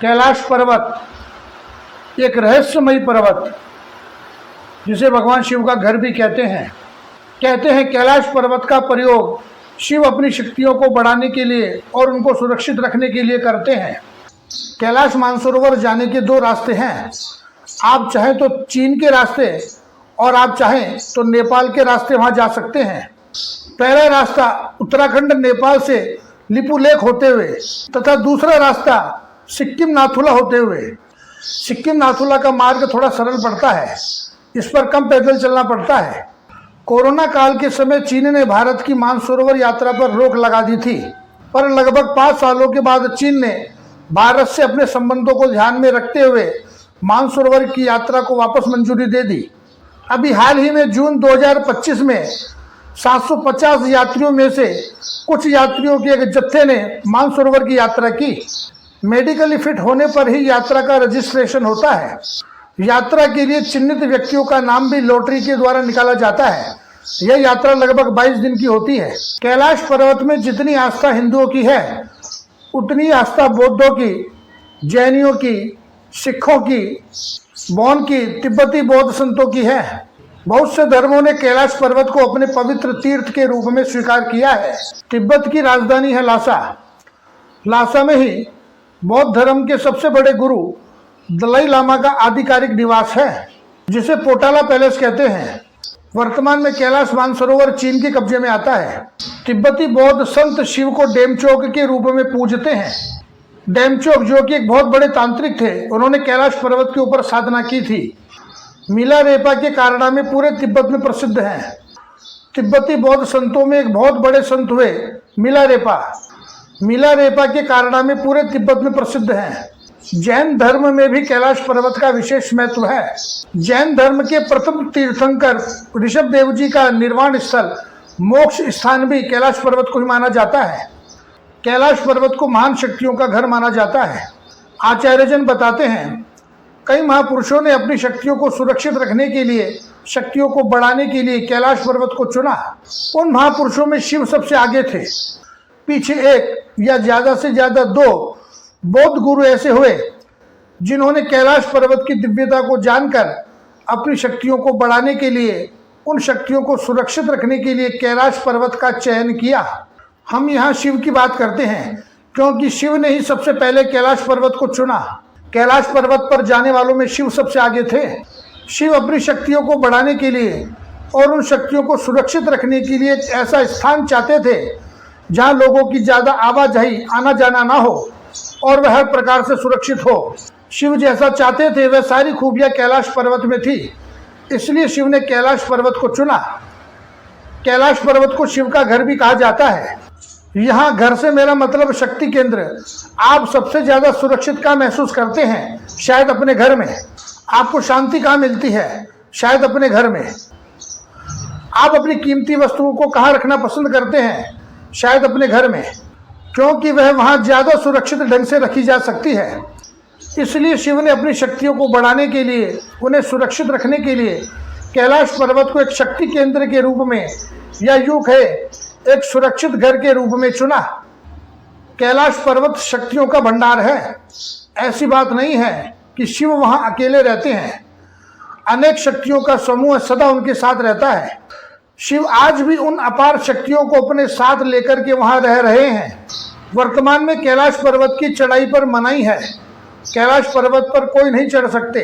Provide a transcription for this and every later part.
कैलाश पर्वत एक रहस्यमयी पर्वत जिसे भगवान शिव का घर भी कहते हैं। कैलाश पर्वत का प्रयोग शिव अपनी शक्तियों को बढ़ाने के लिए और उनको सुरक्षित रखने के लिए करते हैं। कैलाश मानसरोवर जाने के दो रास्ते हैं। आप चाहें तो चीन के रास्ते और आप चाहें तो नेपाल के रास्ते वहां जा सकते हैं। पहला रास्ता उत्तराखंड नेपाल से लिपू लेक होते हुए तथा दूसरा रास्ता सिक्किम नाथुला होते हुए। सिक्किम नाथुला का मार्ग थोड़ा सरल पड़ता है, इस पर कम पैदल चलना पड़ता है। कोरोना काल के समय चीन ने भारत की मानसरोवर यात्रा पर रोक लगा दी थी, पर लगभग 5 सालों के बाद चीन ने भारत से अपने संबंधों को ध्यान में रखते हुए मानसरोवर की यात्रा को वापस मंजूरी दे दी। अभी हाल ही में जून 2025 में 750 यात्रियों में से कुछ यात्रियों के एक जत्थे ने मानसरोवर की यात्रा की। मेडिकली फिट होने पर ही यात्रा का रजिस्ट्रेशन होता है। यात्रा के लिए चिन्हित व्यक्तियों का नाम भी लॉटरी के द्वारा निकाला जाता है। यह यात्रा लगभग 22 दिन की होती है। कैलाश पर्वत में जितनी आस्था हिंदुओं की है उतनी आस्था बौद्धों की, जैनियों की, सिखों की, मौन की, तिब्बती बौद्ध संतों की है। बहुत से धर्मों ने कैलाश पर्वत को अपने पवित्र तीर्थ के रूप में स्वीकार किया है। तिब्बत की राजधानी है लासा। लासा में ही बौद्ध धर्म के सबसे बड़े गुरु दलाई लामा का आधिकारिक निवास है, जिसे पोटाला पैलेस कहते हैं। वर्तमान में कैलाश मानसरोवर चीन के कब्जे में आता है। तिब्बती बौद्ध संत शिव को डेमचोक के रूप में पूजते हैं। डेमचोक, जो कि एक बहुत बड़े तांत्रिक थे, उन्होंने कैलाश पर्वत के ऊपर साधना की थी। मिलारेपा के कारनामे पूरे तिब्बत में प्रसिद्ध हैं। तिब्बती बौद्ध संतों में एक बहुत बड़े संत हुए मिलारेपा। मिलारेपा के कारनामे पूरे तिब्बत में प्रसिद्ध हैं। जैन धर्म में भी कैलाश पर्वत का विशेष महत्व है। जैन धर्म के प्रथम तीर्थंकर ऋषभ देव जी का निर्वाण स्थल, मोक्ष स्थान भी कैलाश पर्वत को ही माना जाता है। कैलाश पर्वत को महान शक्तियों का घर माना जाता है। आचार्यजन बताते हैं, कई महापुरुषों ने अपनी शक्तियों को सुरक्षित रखने के लिए, शक्तियों को बढ़ाने के लिए कैलाश पर्वत को चुना। उन महापुरुषों में शिव सबसे आगे थे। पीछे एक या ज्यादा से ज्यादा 2 बौद्ध गुरु ऐसे हुए जिन्होंने कैलाश पर्वत की दिव्यता को जानकर अपनी शक्तियों को बढ़ाने के लिए, उन शक्तियों को सुरक्षित रखने के लिए कैलाश पर्वत का चयन किया। हम यहाँ शिव की बात करते हैं क्योंकि शिव ने ही सबसे पहले कैलाश पर्वत को चुना। कैलाश पर्वत पर जाने वालों में शिव सबसे आगे थे। शिव अपनी शक्तियों को बढ़ाने के लिए और उन शक्तियों को सुरक्षित रखने के लिए एक ऐसा स्थान चाहते थे जहाँ लोगों की ज़्यादा आवाजाही, आना जाना ना हो और वह हर प्रकार से सुरक्षित हो। शिव जैसा चाहते थे वह सारी खूबियाँ कैलाश पर्वत में थी, इसलिए शिव ने कैलाश पर्वत को चुना। कैलाश पर्वत को शिव का घर भी कहा जाता है। यहाँ घर से मेरा मतलब शक्ति केंद्र। आप सबसे ज्यादा सुरक्षित कहाँ महसूस करते हैं? शायद अपने घर में। आपको शांति कहाँ मिलती है? शायद अपने घर में। आप अपनी कीमती वस्तुओं को कहाँ रखना पसंद करते हैं? शायद अपने घर में, क्योंकि वह वहाँ ज्यादा सुरक्षित ढंग से रखी जा सकती है। इसलिए शिव ने अपनी शक्तियों को बढ़ाने के लिए, उन्हें सुरक्षित रखने के लिए कैलाश पर्वत को एक शक्ति केंद्र के रूप में, या यूं कहे एक सुरक्षित घर के रूप में चुना। कैलाश पर्वत शक्तियों का भंडार है। ऐसी बात नहीं है कि शिव वहां अकेले रहते हैं। अनेक शक्तियों का समूह सदा उनके साथ रहता है। शिव आज भी उन अपार शक्तियों को अपने साथ लेकर के वहां रह रहे हैं। वर्तमान में कैलाश पर्वत की चढ़ाई पर मनाही है। कैलाश पर्वत पर कोई नहीं चढ़ सकते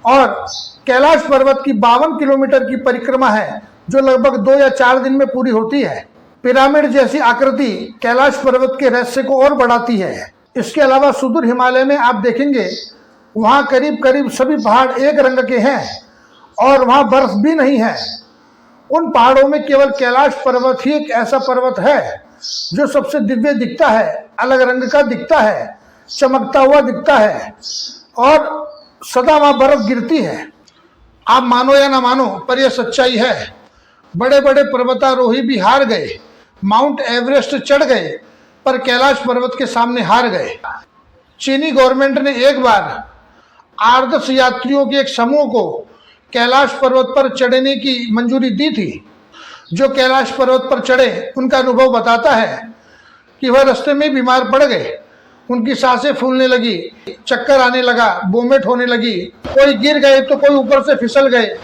और कैलाश पर्वत की 52 किलोमीटर की परिक्रमा है, जो लगभग 2 या 4 दिन में पूरी होती है। पिरामिड जैसी आकृति कैलाश पर्वत के रहस्य को और बढ़ाती है। इसके अलावा सुदूर हिमालय में आप देखेंगे वहाँ करीब करीब सभी पहाड़ एक रंग के हैं और वहाँ बर्फ भी नहीं है। उन पहाड़ों में केवल कैलाश पर्वत ही एक ऐसा पर्वत है जो सबसे दिव्य दिखता है, अलग रंग का दिखता है, चमकता हुआ दिखता है और सदा वहाँ बर्फ गिरती है। आप मानो या ना मानो, पर यह सच्चाई है। बड़े बड़े पर्वतारोही भी हार गए, माउंट एवरेस्ट चढ़ गए, पर कैलाश पर्वत के सामने हार गए। चीनी गवर्नमेंट ने एक बार 8-10 यात्रियों के एक समूह को कैलाश पर्वत पर चढ़ने की मंजूरी दी थी। जो कैलाश पर्वत पर चढ़े उनका अनुभव बताता है कि वह रास्ते में बीमार पड़ गए उनकी सांसें फूलने लगी, चक्कर आने लगा, वोमिट होने लगी, कोई गिर गए तो कोई ऊपर से फिसल गए।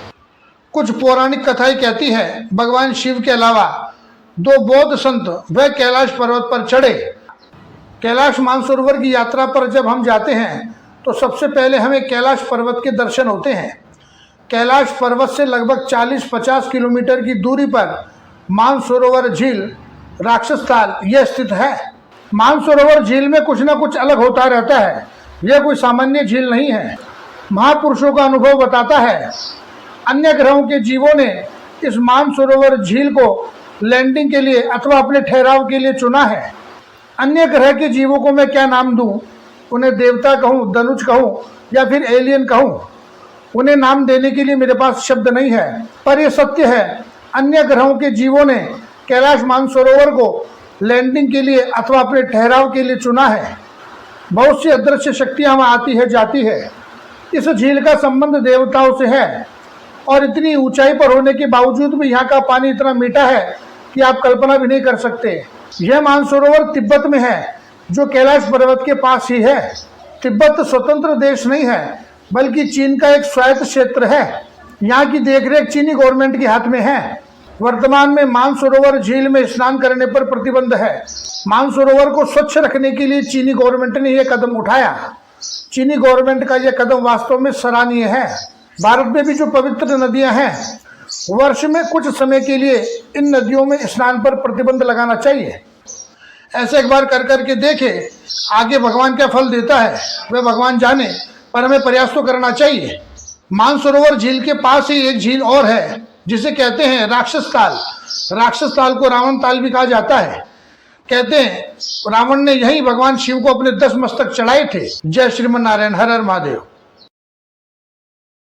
कुछ पौराणिक कथाएं कहती हैं भगवान शिव के अलावा 2 बौद्ध संत वह कैलाश पर्वत पर चढ़े। कैलाश मानसरोवर की यात्रा पर जब हम जाते हैं तो सबसे पहले हमें कैलाश पर्वत के दर्शन होते हैं। कैलाश पर्वत से लगभग 40-50 किलोमीटर की दूरी पर मानसरोवर झील राक्षस ताल यह स्थित है। मानसरोवर झील में कुछ न कुछ अलग होता रहता है। यह कोई सामान्य झील नहीं है। महापुरुषों का अनुभव बताता है अन्य ग्रहों के जीवों ने इस मानसरोवर झील को लैंडिंग के लिए अथवा अपने ठहराव के लिए चुना है। अन्य ग्रह के जीवों को मैं क्या नाम दूं? उन्हें देवता कहूं, धनुष कहूं या फिर एलियन कहूं? उन्हें नाम देने के लिए मेरे पास शब्द नहीं है, पर यह सत्य है अन्य ग्रहों के जीवों ने कैलाश मानसरोवर को लैंडिंग के लिए अथवा अपने ठहराव के लिए चुना है। बहुत सी अदृश्य शक्तियां वहां आती है जाती है। इस झील का संबंध देवताओं से है और इतनी ऊंचाई पर होने के बावजूद भी यहाँ का पानी इतना मीठा है कि आप कल्पना भी नहीं कर सकते। यह मानसरोवर तिब्बत में है जो कैलाश पर्वत के पास ही है। तिब्बत स्वतंत्र देश नहीं है बल्कि चीन का एक स्वायत्त क्षेत्र है। यहाँ की देखरेख चीनी गवर्नमेंट के हाथ में है। वर्तमान में मानसरोवर झील में स्नान करने पर प्रतिबंध है। मानसरोवर को स्वच्छ रखने के लिए चीनी गवर्नमेंट ने यह कदम उठाया। चीनी गवर्नमेंट का यह कदम वास्तव में सराहनीय है। भारत में भी जो पवित्र नदियां हैं, वर्ष में कुछ समय के लिए इन नदियों में स्नान पर प्रतिबंध लगाना चाहिए। ऐसे एक बार कर करके देखें, आगे भगवान क्या फल देता है वह भगवान जाने, पर हमें प्रयास तो करना चाहिए। मानसरोवर झील के पास ही एक झील और है जिसे कहते हैं राक्षस ताल। राक्षस ताल को रावण ताल भी कहा जाता है। कहते हैं रावण ने यही भगवान शिव को अपने 10 मस्तक चढ़ाए थे। जय श्रीमन नारायण, हर हर महादेव।